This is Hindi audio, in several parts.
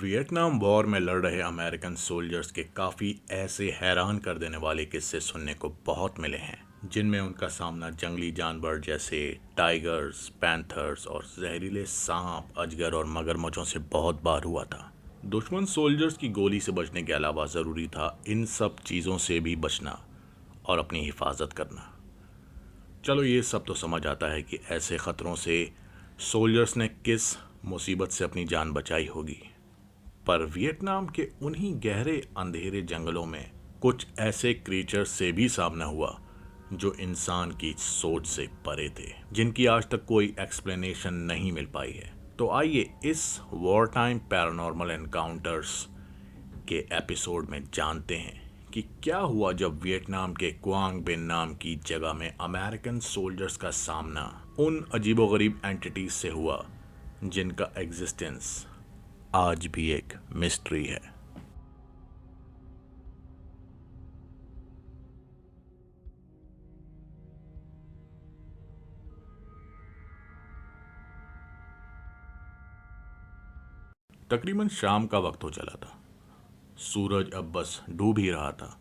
वियतनाम वॉर में लड़ रहे अमेरिकन सोल्जर्स के काफ़ी ऐसे हैरान कर देने वाले किस्से सुनने को बहुत मिले हैं जिनमें उनका सामना जंगली जानवर जैसे टाइगर्स, पैंथर्स और जहरीले सांप, अजगर और मगरमच्छों से बहुत बार हुआ था। दुश्मन सोल्जर्स की गोली से बचने के अलावा ज़रूरी था इन सब चीज़ों से भी बचना और अपनी हिफाजत करना। चलो ये सब तो समझ आता है कि ऐसे ख़तरों से सोल्जर्स ने किस मुसीबत से अपनी जान बचाई होगी, पर वियतनाम के उन्हीं गहरे अंधेरे जंगलों में कुछ ऐसे क्रीचर्स से भी सामना हुआ जो इंसान की सोच से परे थे, जिनकी आज तक कोई एक्सप्लेनेशन नहीं मिल पाई है। तो आइए इस वॉर टाइम पैरानॉर्मल एनकाउंटर्स के एपिसोड में जानते हैं कि क्या हुआ जब वियतनाम के क्वांग बिन नाम की जगह में अमेरिकन सोल्जर्स का सामना उन अजीबोगरीब एंटिटीज से हुआ जिनका एग्जिस्टेंस आज भी एक मिस्ट्री है। तकरीबन शाम का वक्त हो चला था। सूरज अब बस डूब ही रहा था।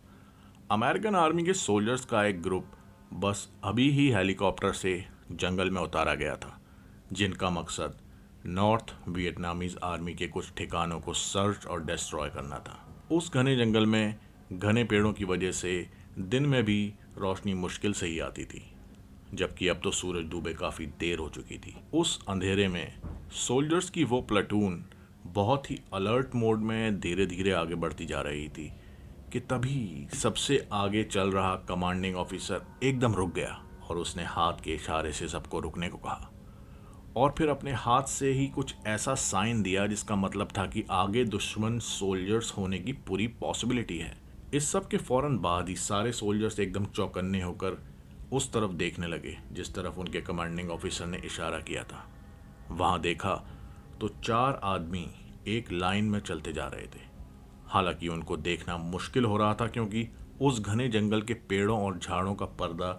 अमेरिकन आर्मी के सोल्जर्स का एक ग्रुप बस अभी ही हेलीकॉप्टर से जंगल में उतारा गया था, जिनका मकसद नॉर्थ वियतनामीज आर्मी के कुछ ठिकानों को सर्च और डिस्ट्रॉय करना था। उस घने जंगल में घने पेड़ों की वजह से दिन में भी रोशनी मुश्किल से ही आती थी, जबकि अब तो सूरज डूबे काफ़ी देर हो चुकी थी। उस अंधेरे में सोल्जर्स की वो प्लाटून बहुत ही अलर्ट मोड में धीरे धीरे आगे बढ़ती जा रही थी कि तभी सबसे आगे चल रहा कमांडिंग ऑफिसर एकदम रुक गया और उसने हाथ के इशारे से सबको रुकने को कहा और फिर अपने हाथ से ही कुछ ऐसा साइन दिया जिसका मतलब था कि आगे दुश्मन सोल्जर्स होने की पूरी पॉसिबिलिटी है। इस सब के फौरन बाद ही सारे सोल्जर्स एकदम चौकन्ने होकर उस तरफ देखने लगे जिस तरफ उनके कमांडिंग ऑफिसर ने इशारा किया था। वहां देखा तो 4 आदमी एक लाइन में चलते जा रहे थे। हालांकि उनको देखना मुश्किल हो रहा था क्योंकि उस घने जंगल के पेड़ों और झाड़ों का पर्दा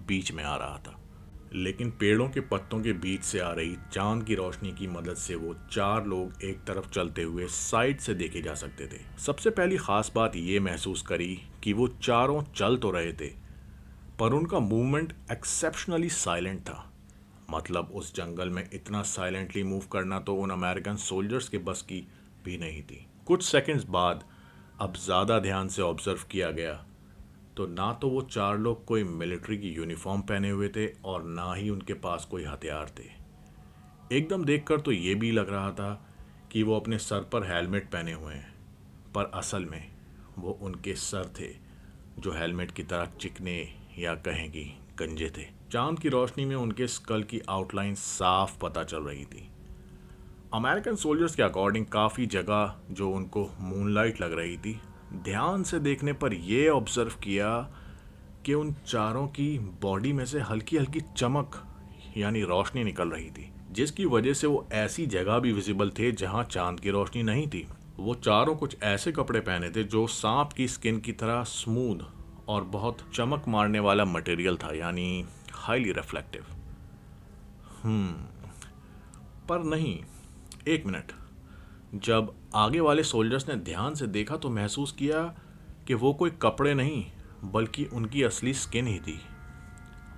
बीच में आ रहा था, लेकिन पेड़ों के पत्तों के बीच से आ रही चांद की रोशनी की मदद से वो 4 लोग एक तरफ चलते हुए साइड से देखे जा सकते थे। सबसे पहली खास बात ये महसूस करी कि वो चारों चल तो रहे थे, पर उनका मूवमेंट एक्सेप्शनली साइलेंट था। मतलब उस जंगल में इतना साइलेंटली मूव करना तो उन अमेरिकन सोल्जर्स के बस की भी नहीं थी। कुछ सेकंड्स बाद अब ज़्यादा ध्यान से ऑब्जर्व किया गया तो ना तो वो 4 लोग कोई मिलिट्री की यूनिफॉर्म पहने हुए थे और ना ही उनके पास कोई हथियार थे। एकदम देखकर तो ये भी लग रहा था कि वो अपने सर पर हेलमेट पहने हुए हैं, पर असल में वो उनके सर थे जो हेलमेट की तरह चिकने या कहें कि गंजे थे। चांद की रोशनी में उनके स्कल की आउटलाइन साफ पता चल रही थी। अमेरिकन सोल्जर्स के अकॉर्डिंग काफ़ी जगह जो उनको मूनलाइट लग रही थी, ध्यान से देखने पर यह ऑब्जर्व किया कि उन चारों की बॉडी में से हल्की हल्की चमक यानी रोशनी निकल रही थी, जिसकी वजह से वो ऐसी जगह भी विजिबल थे जहां चांद की रोशनी नहीं थी। वो चारों कुछ ऐसे कपड़े पहने थे जो सांप की स्किन की तरह स्मूथ और बहुत चमक मारने वाला मटेरियल था, यानी हाईली रिफ्लेक्टिव। पर नहीं, एक मिनट। जब आगे वाले सोल्जर्स ने ध्यान से देखा तो महसूस किया कि वो कोई कपड़े नहीं बल्कि उनकी असली स्किन ही थी।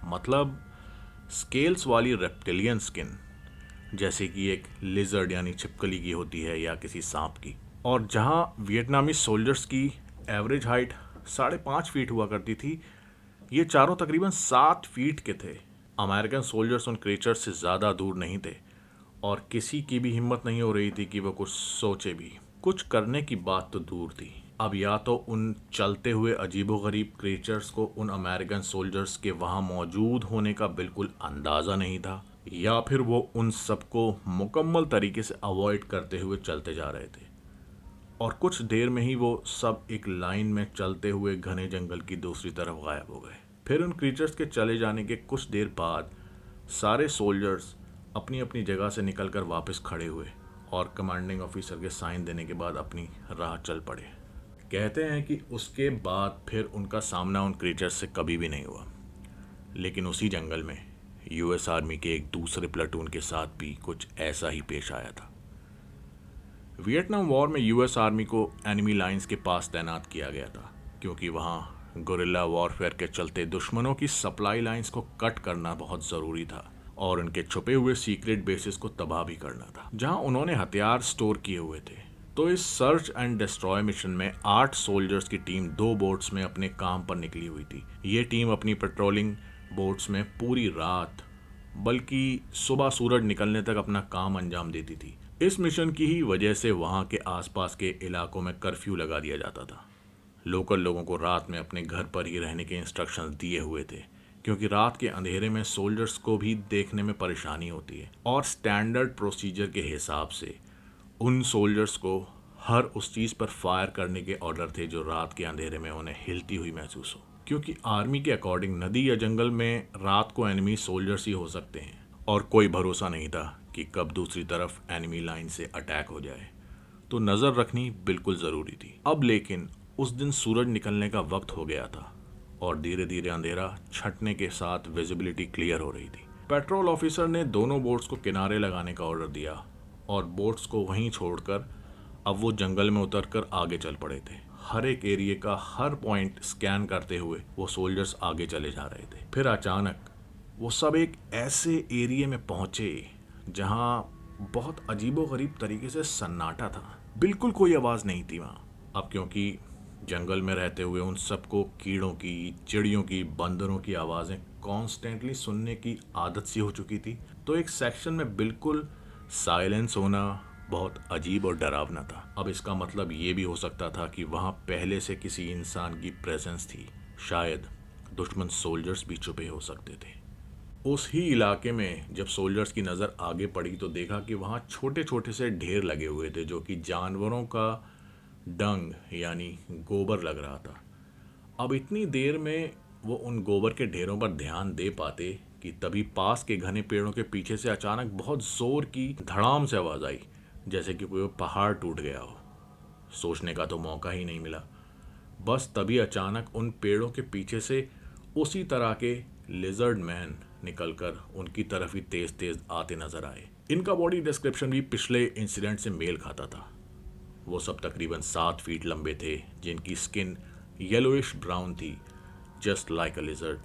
मतलब स्केल्स वाली रेप्टिलियन स्किन, जैसे कि एक लिजर्ड यानी छिपकली की होती है या किसी सांप की। और जहां वियतनामी सोल्जर्स की एवरेज हाइट 5.5 फीट हुआ करती थी, ये चारों तकरीबन 7 फीट के थे। अमेरिकन सोल्जर्स उन क्रीचर्स से ज़्यादा दूर नहीं थे और किसी की भी हिम्मत नहीं हो रही थी कि वो कुछ सोचे भी। कुछ करने की बात तो दूर थी। अब या तो उन चलते हुए अजीबोगरीब क्रीचर्स को उन अमेरिकन सोल्जर्स के वहां मौजूद होने का बिल्कुल अंदाज़ा नहीं था, या फिर वो उन सबको मुकम्मल तरीके से अवॉइड करते हुए चलते जा रहे थे। और कुछ देर में ही वो सब एक लाइन में चलते हुए घने जंगल की दूसरी तरफ गायब हो गए। फिर उन क्रीचर्स के चले जाने के कुछ देर बाद सारे सोल्जर्स अपनी अपनी जगह से निकलकर वापस खड़े हुए और कमांडिंग ऑफिसर के साइन देने के बाद अपनी राह चल पड़े। कहते हैं कि उसके बाद फिर उनका सामना उन क्रीचर्स से कभी भी नहीं हुआ, लेकिन उसी जंगल में यूएस आर्मी के एक दूसरे प्लाटून के साथ भी कुछ ऐसा ही पेश आया था। वियतनाम वॉर में यूएस आर्मी को एनिमी लाइंस के पास तैनात किया गया था, क्योंकि वहाँ गुरिल्ला वॉरफेयर के चलते दुश्मनों की सप्लाई लाइंस को कट करना बहुत ज़रूरी था और उनके छुपे हुए सीक्रेट बेसिस को तबाह भी करना था, जहाँ उन्होंने हथियार स्टोर किए हुए थे। तो इस सर्च एंड डिस्ट्रॉय मिशन में 8 सोल्जर्स की टीम 2 बोट्स में अपने काम पर निकली हुई थी। ये टीम अपनी पेट्रोलिंग बोट्स में पूरी रात, बल्कि सुबह सूरज निकलने तक अपना काम अंजाम देती थी। इस मिशन की ही वजह से वहाँ के आसपास के इलाकों में कर्फ्यू लगा दिया जाता था। लोकल लोगों को रात में अपने घर पर ही रहने के इंस्ट्रक्शंस दिए हुए थे, क्योंकि रात के अंधेरे में सोल्जर्स को भी देखने में परेशानी होती है और स्टैंडर्ड प्रोसीजर के हिसाब से उन सोल्जर्स को हर उस चीज़ पर फायर करने के ऑर्डर थे जो रात के अंधेरे में उन्हें हिलती हुई महसूस हो, क्योंकि आर्मी के अकॉर्डिंग नदी या जंगल में रात को एनिमी सोल्जर्स ही हो सकते हैं और कोई भरोसा नहीं था कि कब दूसरी तरफ एनिमी लाइन से अटैक हो जाए। तो नज़र रखनी बिल्कुल ज़रूरी थी। अब लेकिन उस दिन सूरज निकलने का वक्त हो गया था और धीरे धीरे अंधेरा छटने के साथ विजिबिलिटी क्लियर हो रही थी। पेट्रोल ऑफिसर ने दोनों बोट्स को किनारे लगाने का ऑर्डर दिया और बोट्स को वहीं छोड़कर अब वो जंगल में उतरकर आगे चल पड़े थे। हर एक एरिया का हर पॉइंट स्कैन करते हुए वो सोल्जर्स आगे चले जा रहे थे। फिर अचानक वो सब एक ऐसे एरिया में पहुंचे जहां बहुत अजीबोगरीब तरीके से सन्नाटा था। बिल्कुल कोई आवाज़ नहीं थी वहाँ। अब क्योंकि जंगल में रहते हुए उन सबको कीड़ों की, चिड़ियों की, बंदरों की आवाज़ें कॉन्स्टेंटली सुनने की आदत सी हो चुकी थी, तो एक सेक्शन में बिल्कुल साइलेंस होना बहुत अजीब और डरावना था। अब इसका मतलब ये भी हो सकता था कि वहाँ पहले से किसी इंसान की प्रेजेंस थी। शायद दुश्मन सोल्जर्स भी छुपे हो सकते थे। उस ही इलाके में जब सोल्जर्स की नज़र आगे पड़ी तो देखा कि वहाँ छोटे छोटे से ढेर लगे हुए थे, जो कि जानवरों का डंग यानी गोबर लग रहा था। अब इतनी देर में वो उन गोबर के ढेरों पर ध्यान दे पाते कि तभी पास के घने पेड़ों के पीछे से अचानक बहुत जोर की धड़ाम से आवाज़ आई, जैसे कि कोई पहाड़ टूट गया हो। सोचने का तो मौका ही नहीं मिला। बस तभी अचानक उन पेड़ों के पीछे से उसी तरह के लिजर्ड मैन निकलकर उनकी तरफ ही तेज तेज आते नजर आए। इनका बॉडी डिस्क्रिप्शन भी पिछले इंसिडेंट से मेल खाता था। वो सब तकरीबन 7 फीट लंबे थे, जिनकी स्किन येलोइश ब्राउन थी, जस्ट लाइक अ लिजर्ड।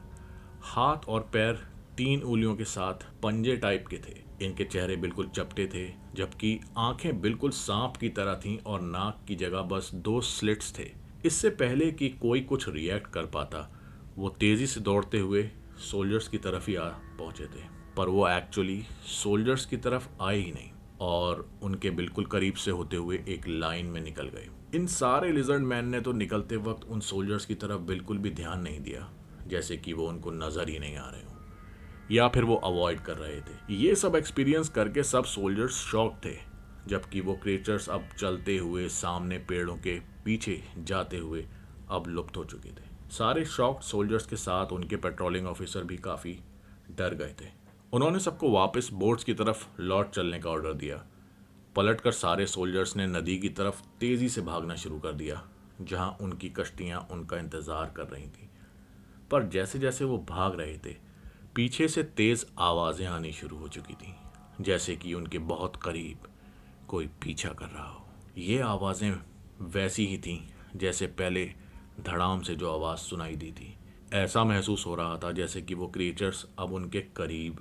हाथ और पैर 3 उंगलियों के साथ पंजे टाइप के थे। इनके चेहरे बिल्कुल चपटे थे, जबकि आंखें बिल्कुल सांप की तरह थीं और नाक की जगह बस 2 स्लिट्स थे। इससे पहले कि कोई कुछ रिएक्ट कर पाता, वो तेज़ी से दौड़ते हुए सोल्जर्स की तरफ ही आ पहुंचे थे। पर वो एक्चुअली सोल्जर्स की तरफ आए ही नहीं और उनके बिल्कुल करीब से होते हुए एक लाइन में निकल गए। इन सारे लिजर्ड मैन ने तो निकलते वक्त उन सोल्जर्स की तरफ बिल्कुल भी ध्यान नहीं दिया, जैसे कि वो उनको नज़र ही नहीं आ रहे हों या फिर वो अवॉइड कर रहे थे। ये सब एक्सपीरियंस करके सब सोल्जर्स शॉक थे, जबकि वो क्रिएचर्स अब चलते हुए सामने पेड़ों के पीछे जाते हुए अब लुप्त हो चुके थे। सारे शॉक्ड सोल्जर्स के साथ उनके पेट्रोलिंग ऑफिसर भी काफ़ी डर गए थे। उन्होंने सबको वापस बोट्स की तरफ लौट चलने का ऑर्डर दिया। पलटकर सारे सोल्जर्स ने नदी की तरफ तेज़ी से भागना शुरू कर दिया, जहां उनकी कश्तियां उनका इंतज़ार कर रही थीं। पर जैसे जैसे वो भाग रहे थे, पीछे से तेज़ आवाज़ें आनी शुरू हो चुकी थीं, जैसे कि उनके बहुत करीब कोई पीछा कर रहा हो। ये आवाज़ें वैसी ही थीं जैसे पहले धड़ाम से जो आवाज़ सुनाई दी थी। ऐसा महसूस हो रहा था जैसे कि वो क्रिएचर्स अब उनके करीब,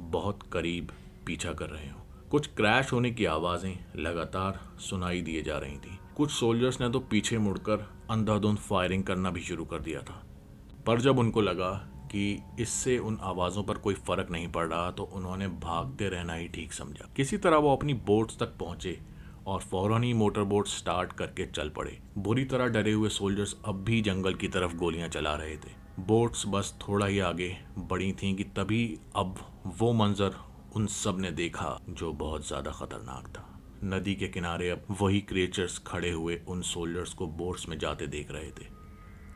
बहुत करीब पीछा कर रहे हों। कुछ क्रैश होने की आवाज़ें लगातार सुनाई दिए जा रही थीं। कुछ सोल्जर्स ने तो पीछे मुड़कर अंधाधुंध फायरिंग करना भी शुरू कर दिया था। पर जब उनको लगा कि इससे उन आवाज़ों पर कोई फ़र्क नहीं पड़ रहा, तो उन्होंने भागते रहना ही ठीक समझा। किसी तरह वो अपनी बोट्स तक पहुंचे और फौरन ही मोटर बोट स्टार्ट करके चल पड़े। बुरी तरह डरे हुए सोल्जर्स अब भी जंगल की तरफ गोलियां चला रहे थे। बोट्स बस थोड़ा ही आगे बढ़ी थीं कि तभी अब वो मंजर उन सब ने देखा जो बहुत ज़्यादा ख़तरनाक था। नदी के किनारे अब वही क्रिएचर्स खड़े हुए उन सोल्जर्स को बोट्स में जाते देख रहे थे।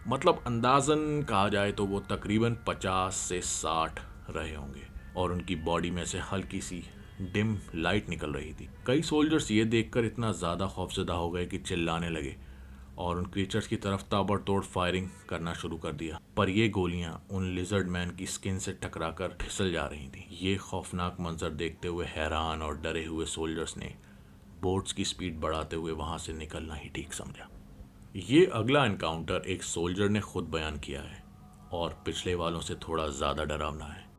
मतलब अंदाजन कहा जाए तो वो तकरीबन 50 से 60 रहे होंगे और उनकी बॉडी में से हल्की सी डिम लाइट निकल रही थी। कई सोल्जर्स ये देखकर इतना ज़्यादा खौफजदा हो गए कि चिल्लाने लगे और उन क्रीचर्स की तरफ ताबड़तोड़ फायरिंग करना शुरू कर दिया। पर ये गोलियां उन लिजर्ड मैन की स्किन से टकराकर फिसल जा रही थी। ये खौफनाक मंजर देखते हुए हैरान और डरे हुए सोल्जर्स ने बोट्स की स्पीड बढ़ाते हुए वहां से निकलना ही ठीक समझा। ये अगला एनकाउंटर एक सोल्जर ने खुद बयान किया है और पिछले वालों से थोड़ा ज़्यादा डरावना है।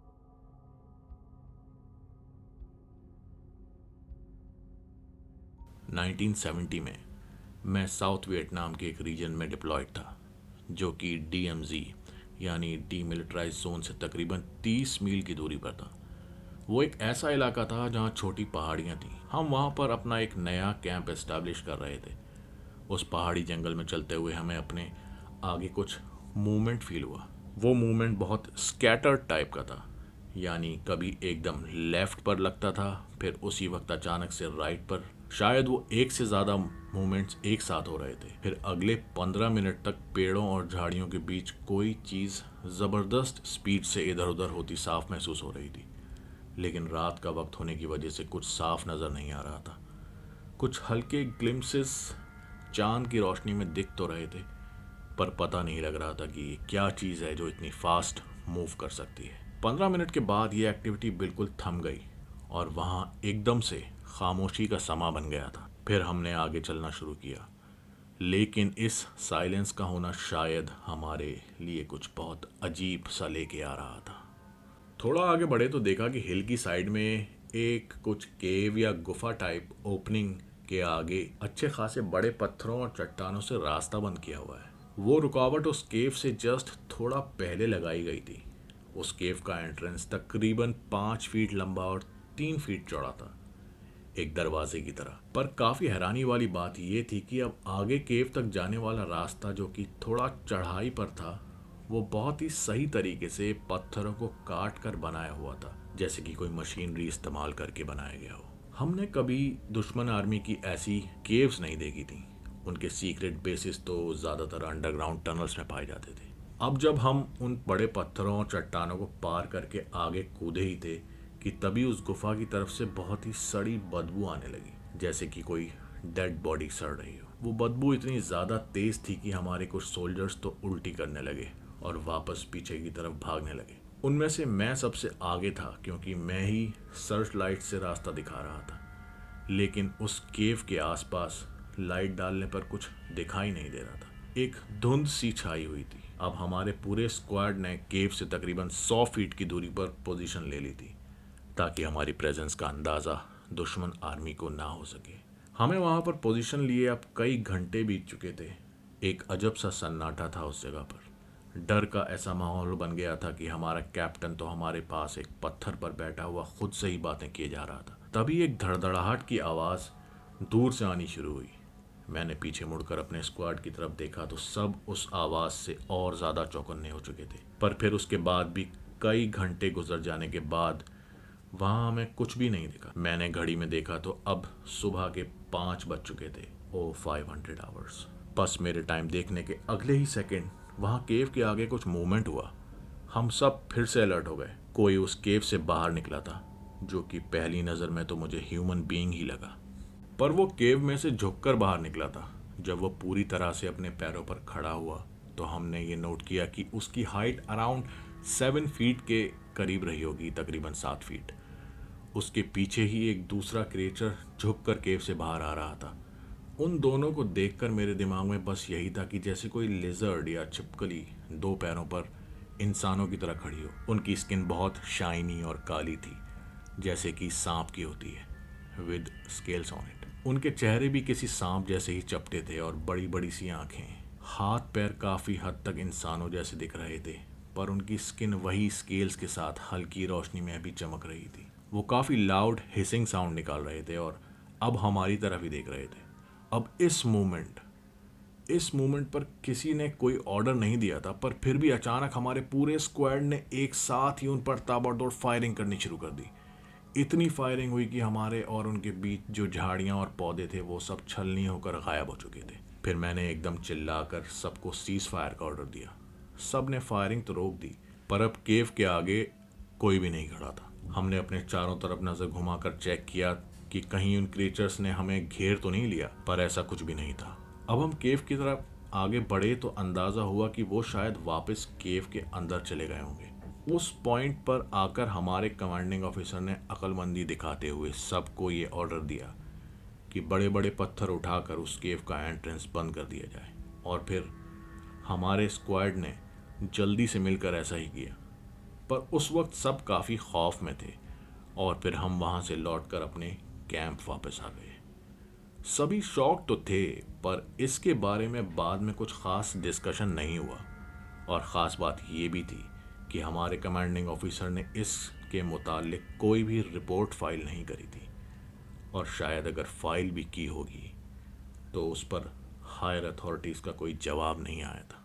1970 में मैं साउथ वियतनाम के एक रीजन में डिप्लॉयड था, जो कि DMZ यानी डीमिलिटराइज जोन से तकरीबन 30 मील की दूरी पर था। वो एक ऐसा इलाका था जहाँ छोटी पहाड़ियाँ थीं। हम वहाँ पर अपना एक नया कैंप एस्टैब्लिश कर रहे थे। उस पहाड़ी जंगल में चलते हुए हमें अपने आगे कुछ मूवमेंट फील हुआ। वो मूवमेंट बहुत स्कैटर्ड टाइप का था, यानी कभी एकदम लेफ्ट पर लगता था, फिर उसी वक्त अचानक से राइट पर। शायद वो एक से ज़्यादा मूवमेंट्स एक साथ हो रहे थे। फिर अगले 15 मिनट तक पेड़ों और झाड़ियों के बीच कोई चीज़ ज़बरदस्त स्पीड से इधर उधर होती साफ महसूस हो रही थी। लेकिन रात का वक्त होने की वजह से कुछ साफ नज़र नहीं आ रहा था। कुछ हल्के ग्लिम्पसेस चांद की रोशनी में दिख तो रहे थे, पर पता नहीं लग रहा था कि ये क्या चीज़ है जो इतनी फास्ट मूव कर सकती है। 15 मिनट के बाद ये एक्टिविटी बिल्कुल थम गई और वहाँ एकदम से खामोशी का समा बन गया था। फिर हमने आगे चलना शुरू किया, लेकिन इस साइलेंस का होना शायद हमारे लिए कुछ बहुत अजीब सा लेके आ रहा था। थोड़ा आगे बढ़े तो देखा कि हिल की साइड में एक कुछ केव या गुफा टाइप ओपनिंग के आगे अच्छे खासे बड़े पत्थरों और चट्टानों से रास्ता बंद किया हुआ है। वो रुकावट उस केव से जस्ट थोड़ा पहले लगाई गई थी। उस केव का एंट्रेंस तकरीबन 5 फीट लंबा और 3 फीट चौड़ा था, एक दरवाजे की तरह। पर काफी हैरानी वाली बात यह थी कि अब आगे केव तक जाने वाला रास्ता, जो कि थोड़ा चढ़ाई पर था, वो बहुत ही सही तरीके से पत्थरों को काट कर बनाया हुआ था, जैसे कि कोई मशीनरी इस्तेमाल करके बनाया गया हो। हमने कभी दुश्मन आर्मी की ऐसी केव्स नहीं देखी थी। उनके सीक्रेट बेसिस तो ज़्यादातर अंडरग्राउंड टनल्स में पाए जाते थे। अब जब हम उन बड़े पत्थरों और चट्टानों को पार करके आगे कूदे ही थे कि तभी उस गुफा की तरफ से बहुत ही सड़ी बदबू आने लगी, जैसे कि कोई डेड बॉडी सड़ रही हो। वो बदबू इतनी ज़्यादा तेज़ थी कि हमारे कुछ सोल्जर्स तो उल्टी करने लगे और वापस पीछे की तरफ भागने लगे। उनमें से मैं सबसे आगे था, क्योंकि मैं ही सर्च लाइट से रास्ता दिखा रहा था। लेकिन उस केव के आसपास लाइट डालने पर कुछ दिखाई नहीं दे रहा था। एक धुंध सी छाई हुई थी। अब हमारे पूरे स्क्वाड ने केव से तकरीबन 100 फीट की दूरी पर पोजीशन ले ली थी, ताकि हमारी प्रेजेंस का अंदाज़ा दुश्मन आर्मी को ना हो सके। हमें वहाँ पर पोजीशन लिए अब कई घंटे बीत चुके थे। एक अजब सा सन्नाटा था उस जगह पर। डर का ऐसा माहौल बन गया था कि हमारा कैप्टन तो हमारे पास एक पत्थर पर बैठा हुआ खुद से ही बातें किए जा रहा था। तभी एक धड़धड़ाहट की आवाज़ दूर से आनी शुरू हुई। मैंने पीछे मुड़कर अपने स्क्वाड की तरफ देखा तो सब उस आवाज़ से और ज़्यादा चौकन्ने हो चुके थे। पर फिर उसके बाद भी कई घंटे गुजर जाने के बाद वहाँ हमें कुछ भी नहीं दिखा। मैंने घड़ी में देखा तो अब सुबह के 5 बज चुके थे। ओ 500 आवर्स। बस मेरे टाइम देखने के अगले ही सेकंड वहाँ केव के आगे कुछ मूवमेंट हुआ। हम सब फिर से अलर्ट हो गए। कोई उस केव से बाहर निकला था, जो कि पहली नज़र में तो मुझे ह्यूमन बीइंग ही लगा। पर वो केव में से झुककर बाहर निकला था। जब वो पूरी तरह से अपने पैरों पर खड़ा हुआ तो हमने ये नोट किया कि उसकी हाइट अराउंड 7 फीट के करीब रही होगी, तकरीबन 7 फीट। उसके पीछे ही एक दूसरा क्रिएचर झुककर केव से बाहर आ रहा था। उन दोनों को देखकर मेरे दिमाग में बस यही था कि जैसे कोई लिजर्ड या छिपकली 2 पैरों पर इंसानों की तरह खड़ी हो। उनकी स्किन बहुत शाइनी और काली थी, जैसे कि सांप की होती है, विद स्केल्स ऑन इट। उनके चेहरे भी किसी सांप जैसे ही चपटे थे और बड़ी बड़ी सी आंखें। हाथ पैर काफ़ी हद तक इंसानों जैसे दिख रहे थे, पर उनकी स्किन वही स्केल्स के साथ हल्की रोशनी में भी चमक रही थी। वो काफ़ी लाउड हिसिंग साउंड निकाल रहे थे और अब हमारी तरफ ही देख रहे थे। अब इस मोमेंट पर किसी ने कोई ऑर्डर नहीं दिया था, पर फिर भी अचानक हमारे पूरे स्क्वाड ने एक साथ ही उन पर ताबड़तोड़ फायरिंग करनी शुरू कर दी। इतनी फायरिंग हुई कि हमारे और उनके बीच जो झाड़ियाँ और पौधे थे वो सब छलनी होकर गायब हो चुके थे। फिर मैंने एकदम चिल्लाकर सबको सीज फायर का ऑर्डर दिया। सब ने फायरिंग तो रोक दी, पर अब केव के आगे कोई भी नहीं खड़ा था। हमने अपने चारों तरफ नज़र घुमाकर चेक किया कि कहीं उन क्रीचर्स ने हमें घेर तो नहीं लिया, पर ऐसा कुछ भी नहीं था। अब हम केव की तरफ आगे बढ़े तो अंदाज़ा हुआ कि वो शायद वापस केव के अंदर चले गए होंगे। उस पॉइंट पर आकर हमारे कमांडिंग ऑफिसर ने अक्लमंदी दिखाते हुए सबको ये ऑर्डर दिया कि बड़े बड़े पत्थर उठाकर उस केव का एंट्रेंस बंद कर दिया जाए, और फिर हमारे स्क्वाड ने जल्दी से मिलकर ऐसा ही किया। पर उस वक्त सब काफ़ी खौफ में थे, और फिर हम वहाँ से लौटकर अपने कैंप वापस आ गए। सभी शॉक तो थे, पर इसके बारे में बाद में कुछ ख़ास डिस्कशन नहीं हुआ। और ख़ास बात ये भी थी कि हमारे कमांडिंग ऑफिसर ने इसके मुतालिक कोई भी रिपोर्ट फाइल नहीं करी थी, और शायद अगर फाइल भी की होगी तो उस पर हायर अथॉरिटीज़ का कोई जवाब नहीं आया था।